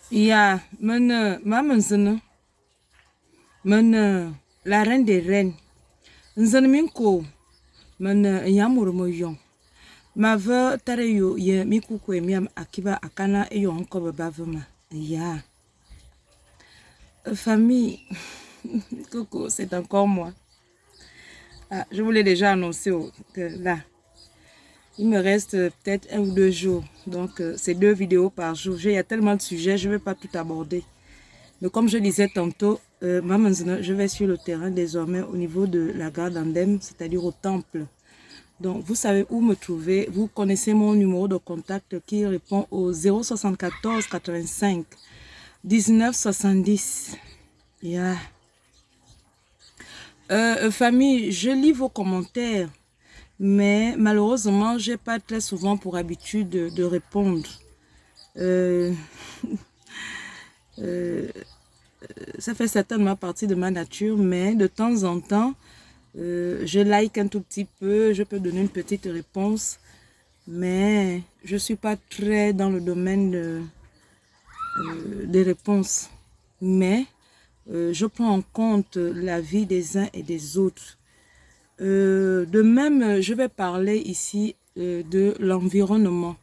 Ya, maman zene, la reine des reines. Nzene minko, yamuru mo yong. Ma ve tare yo ye miku kwe miam akiba akana e yo encore bavema. Ya. Famille, coucou, c'est encore moi. Ah, je voulais déjà annoncer que là, il me reste peut-être 1 ou 2 jours. Donc, c'est 2 vidéos par jour. Il y a tellement de sujets, je ne vais pas tout aborder. Mais comme je disais tantôt, Maman Zena, je vais sur le terrain désormais au niveau de la gare d'Andem, c'est-à-dire au temple. Donc, vous savez où me trouver. Vous connaissez mon numéro de contact qui répond au 074 85 19 70. Yeah. Famille, je lis vos commentaires, mais malheureusement, j'ai pas très souvent pour habitude de répondre. Ça fait certainement partie de ma nature, mais de temps en temps, je like un tout petit peu, je peux donner une petite réponse, mais je ne suis pas très dans le domaine des réponses. Mais je prends en compte la vie des uns et des autres. De même, je vais parler ici de l'environnement.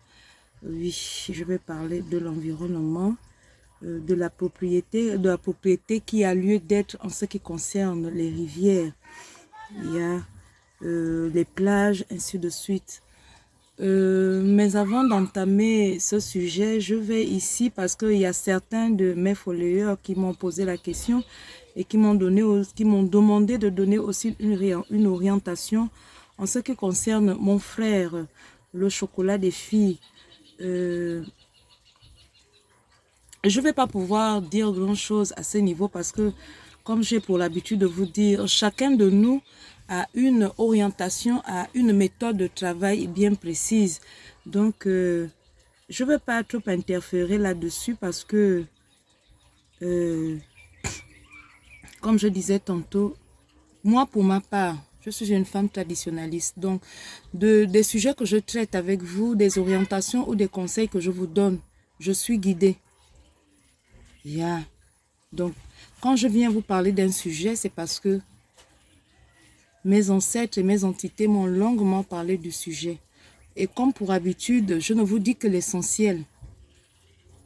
Oui, je vais parler de l'environnement, de la propriété qui a lieu d'être en ce qui concerne les rivières. Il y a les plages, ainsi de suite. Mais avant d'entamer ce sujet, je vais ici parce qu'il y a certains de mes followers qui m'ont posé la question et qui m'ont demandé de donner aussi une orientation en ce qui concerne mon frère, le chocolat des filles. Je ne vais pas pouvoir dire grand-chose à ce niveau parce que, comme j'ai pour l'habitude de vous dire, chacun de nous a une orientation, a une méthode de travail bien précise. Donc, je ne vais pas trop interférer là-dessus parce que, comme je disais tantôt, moi, pour ma part, je suis une femme traditionnaliste. Donc, des sujets que je traite avec vous, des orientations ou des conseils que je vous donne, je suis guidée. Yeah. Donc, quand je viens vous parler d'un sujet, c'est parce que mes ancêtres et mes entités m'ont longuement parlé du sujet. Et comme pour habitude, je ne vous dis que l'essentiel.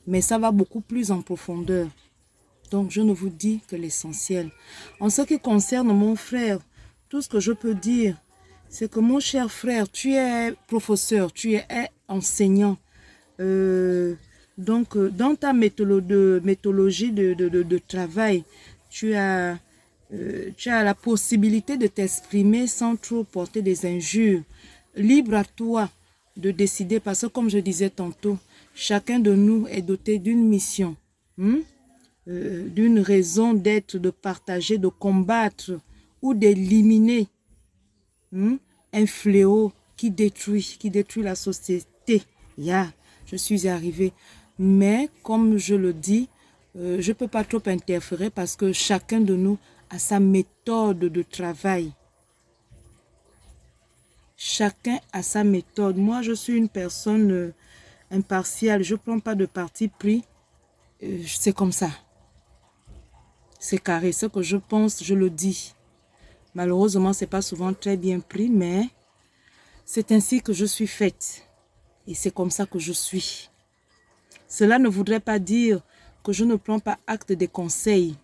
Mais ça va beaucoup plus en profondeur. Donc, je ne vous dis que l'essentiel. En ce qui concerne mon frère, tout ce que je peux dire, c'est que mon cher frère, tu es professeur, tu es enseignant. Donc, dans ta méthodologie de travail, tu as la possibilité de t'exprimer sans trop porter des injures. Libre à toi de décider parce que, comme je disais tantôt, chacun de nous est doté d'une mission, d'une raison d'être, de partager, de combattre ou d'éliminer un fléau qui détruit la société. Yeah, je suis arrivée. Mais comme je le dis, je ne peux pas trop interférer parce que chacun de nous a sa méthode de travail. Chacun a sa méthode. Moi, je suis une personne impartiale. Je ne prends pas de parti pris. C'est comme ça. C'est carré. Ce que je pense, je le dis. Malheureusement, ce n'est pas souvent très bien pris, mais c'est ainsi que je suis faite. Et c'est comme ça que je suis. Cela ne voudrait pas dire que je ne prends pas acte des conseils,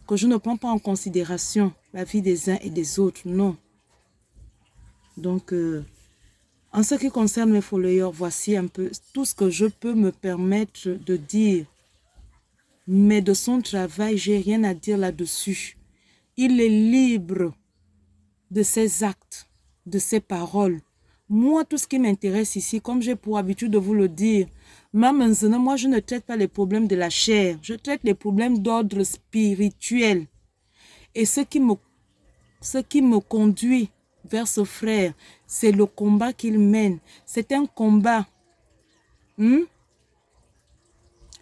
que je ne prends pas en considération la vie des uns et des autres. Non. Donc, en ce qui concerne mes followers, voici un peu tout ce que je peux me permettre de dire. Mais de son travail, j'ai rien à dire là-dessus. Il est libre de ses actes, de ses paroles. Moi, tout ce qui m'intéresse ici, comme j'ai pour habitude de vous le dire, maintenant, moi, je ne traite pas les problèmes de la chair. Je traite les problèmes d'ordre spirituel. Et ce qui me conduit vers ce frère, c'est le combat qu'il mène. C'est un combat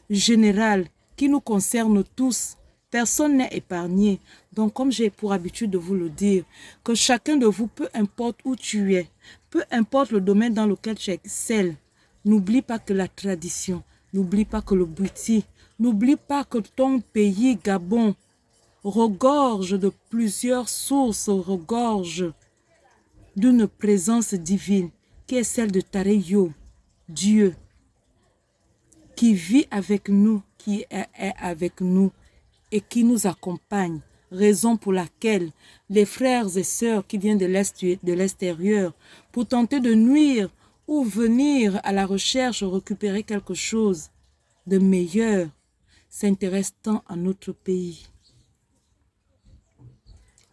général qui nous concerne tous. Personne n'est épargné. Donc, comme j'ai pour habitude de vous le dire, que chacun de vous, peu importe où tu es, peu importe le domaine dans lequel tu excelles, n'oublie pas que la tradition, n'oublie pas que le bouti, N'oublie pas que ton pays, Gabon, regorge de plusieurs sources, regorge d'une présence divine, qui est celle de Tareyo, Dieu, qui vit avec nous, qui est avec nous et qui nous accompagne. Raison pour laquelle les frères et sœurs qui viennent de l'extérieur pour tenter de nuire ou venir à la recherche récupérer quelque chose de meilleur s'intéressent tant à notre pays.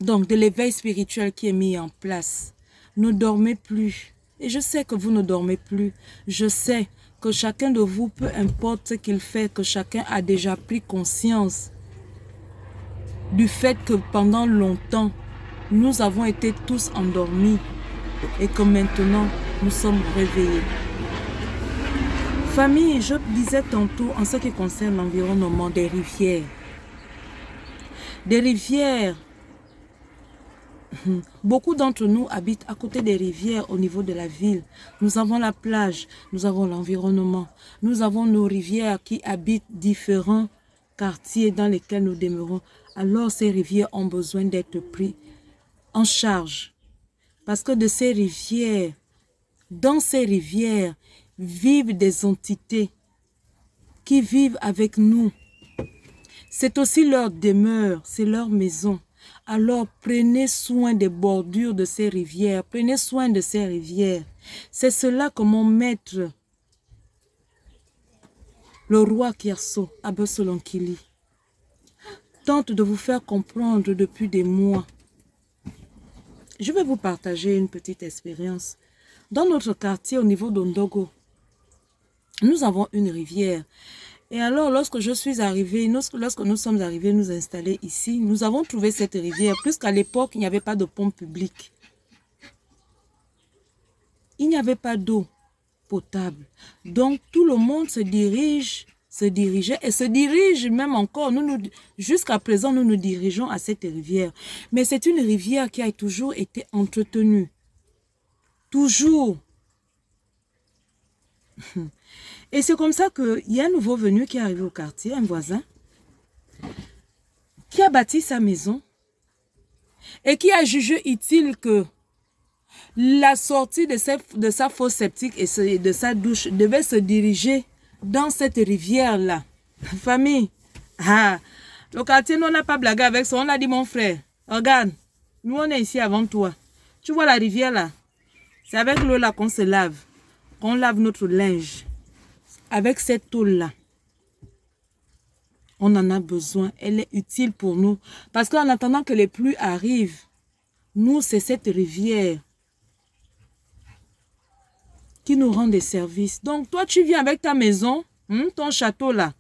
Donc, de l'éveil spirituel qui est mis en place. Ne dormez plus. Et je sais que vous ne dormez plus. Je sais que chacun de vous, peu importe ce qu'il fait, que chacun a déjà pris conscience du fait que pendant longtemps, nous avons été tous endormis et que maintenant, nous sommes réveillés. Famille, je disais tantôt en ce qui concerne l'environnement des rivières. Des rivières, beaucoup d'entre nous habitent à côté des rivières au niveau de la ville. Nous avons la plage, nous avons l'environnement. Nous avons nos rivières qui habitent différents quartiers dans lesquels nous demeurons. Alors ces rivières ont besoin d'être prises en charge. Parce que de ces rivières, dans ces rivières, vivent des entités qui vivent avec nous. C'est aussi leur demeure, c'est leur maison. Alors prenez soin des bordures de ces rivières, prenez soin de ces rivières. C'est cela que mon maître, le roi Kierso, Abesolonkili, tente de vous faire comprendre depuis des mois. Je vais vous partager une petite expérience. Dans notre quartier, au niveau d'Ondogo, nous avons une rivière. Et alors, lorsque je suis arrivée, lorsque nous sommes arrivés nous installer ici, nous avons trouvé cette rivière, puisqu'à l'époque, il n'y avait pas de pompe publique. Il n'y avait pas d'eau potable. Donc, tout le monde se dirigeait et se dirige même encore. Jusqu'à présent, nous nous dirigeons à cette rivière. Mais c'est une rivière qui a toujours été entretenue. Toujours. Et c'est comme ça qu'il y a un nouveau venu qui est arrivé au quartier, un voisin, qui a bâti sa maison et qui a jugé utile que la sortie de sa fosse septique et de sa douche devait se diriger dans cette rivière-là. Famille, le quartier, nous, on n'a pas blagué avec ça. On a dit, mon frère, regarde, nous, on est ici avant toi. Tu vois la rivière là? C'est avec l'eau là qu'on se lave, qu'on lave notre linge. Avec cette eau-là, on en a besoin. Elle est utile pour nous. Parce qu'en attendant que les pluies arrivent, nous, c'est cette rivière qui nous rend des services. Donc, toi, tu viens avec ta maison, ton château là.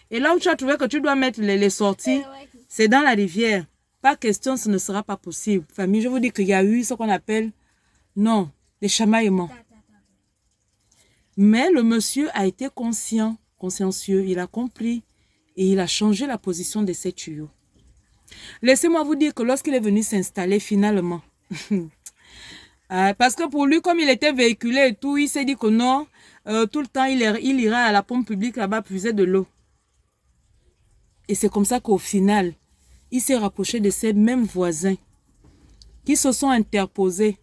Et là où tu as trouvé que tu dois mettre les sorties, c'est dans la rivière. Pas question, ce ne sera pas possible. Famille, je vous dis qu'il y a eu ce qu'on appelle, non, des chamaillements. Mais le monsieur a été consciencieux, il a compris et il a changé la position de ces tuyaux. Laissez-moi vous dire que lorsqu'il est venu s'installer finalement, parce que pour lui, comme il était véhiculé et tout, il s'est dit que non, tout le temps, il ira à la pompe publique là-bas puiser de l'eau. Et c'est comme ça qu'au final, il s'est rapproché de ces mêmes voisins qui se sont interposés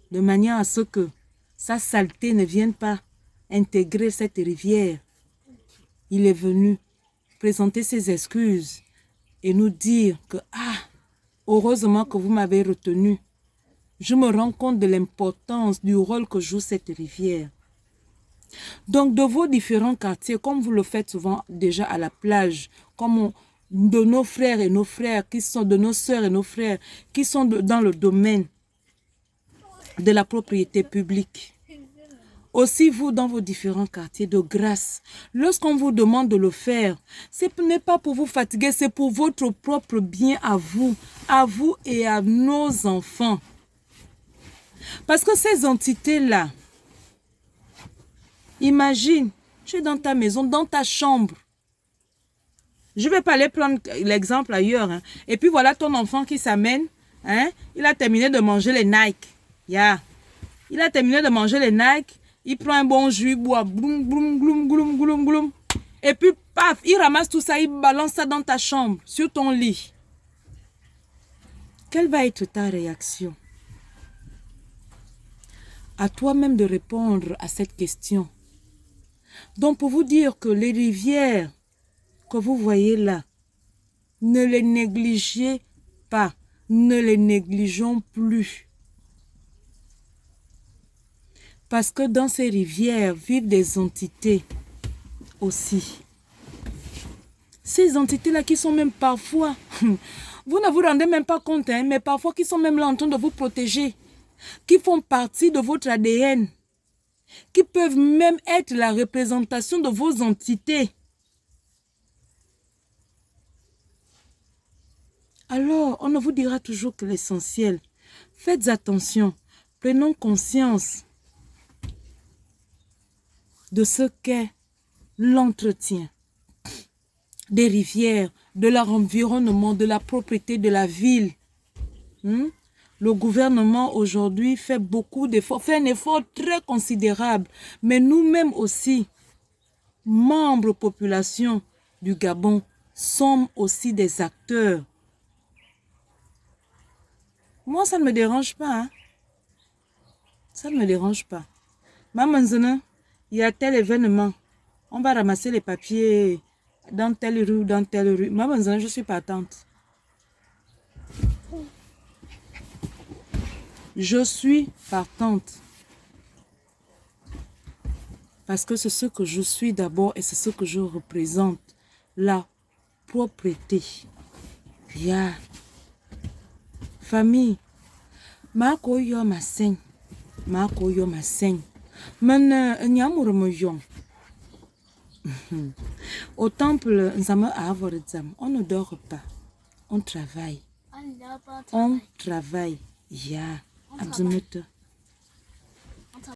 de manière à ce que sa saleté ne vienne pas intégrer cette rivière. Il est venu présenter ses excuses et nous dire que heureusement que vous m'avez retenu. Je me rends compte de l'importance du rôle que joue cette rivière. Donc de vos différents quartiers, comme vous le faites souvent déjà à la plage, comme de nos frères et nos frères qui sont de nos sœurs et nos frères qui sont dans le domaine de la propriété publique. Aussi vous dans vos différents quartiers de grâce. Lorsqu'on vous demande de le faire, ce n'est pas pour vous fatiguer, c'est pour votre propre bien à vous et à nos enfants. Parce que ces entités-là, imagine, tu es dans ta maison, dans ta chambre. Je ne vais pas aller prendre l'exemple ailleurs. Et puis voilà ton enfant qui s'amène. Il a terminé de manger les Nike. Il a terminé de manger les Nike. Il prend un bon jus, il boit, bloum, bloum, bloum, bloum, bloum, bloum. Et puis, paf, Paf, il ramasse tout ça, il balance ça dans ta chambre, sur ton lit. Quelle va être ta réaction? À toi-même de répondre à cette question. Donc, pour vous dire que les rivières que vous voyez là, ne les négligez pas. Ne les négligeons plus. Parce que dans ces rivières vivent des entités aussi. Ces entités-là qui sont même parfois, vous ne vous rendez même pas compte, hein, mais parfois qui sont même là en train de vous protéger, qui font partie de votre ADN, qui peuvent même être la représentation de vos entités. Alors, on ne vous dira toujours que l'essentiel. Faites attention, prenons conscience de ce qu'est l'entretien des rivières, de leur environnement, de la propriété de la ville. Le gouvernement aujourd'hui fait beaucoup d'efforts, fait un effort très considérable. Mais nous-mêmes aussi, membres population du Gabon, sommes aussi des acteurs. Moi, ça ne me dérange pas. Hein? Ça ne me dérange pas. Maman, il y a tel événement. On va ramasser les papiers dans telle rue, dans telle rue. Maman, je suis partante. Je suis partante. Parce que c'est ce que je suis d'abord et c'est ce que je représente. La propriété. Yeah. Famille. Mako yo ma seigne. Mako yo ma seigne. Men nyamur me yon. Au temple, on ne dort pas. On travaille. On travaille. Yeah.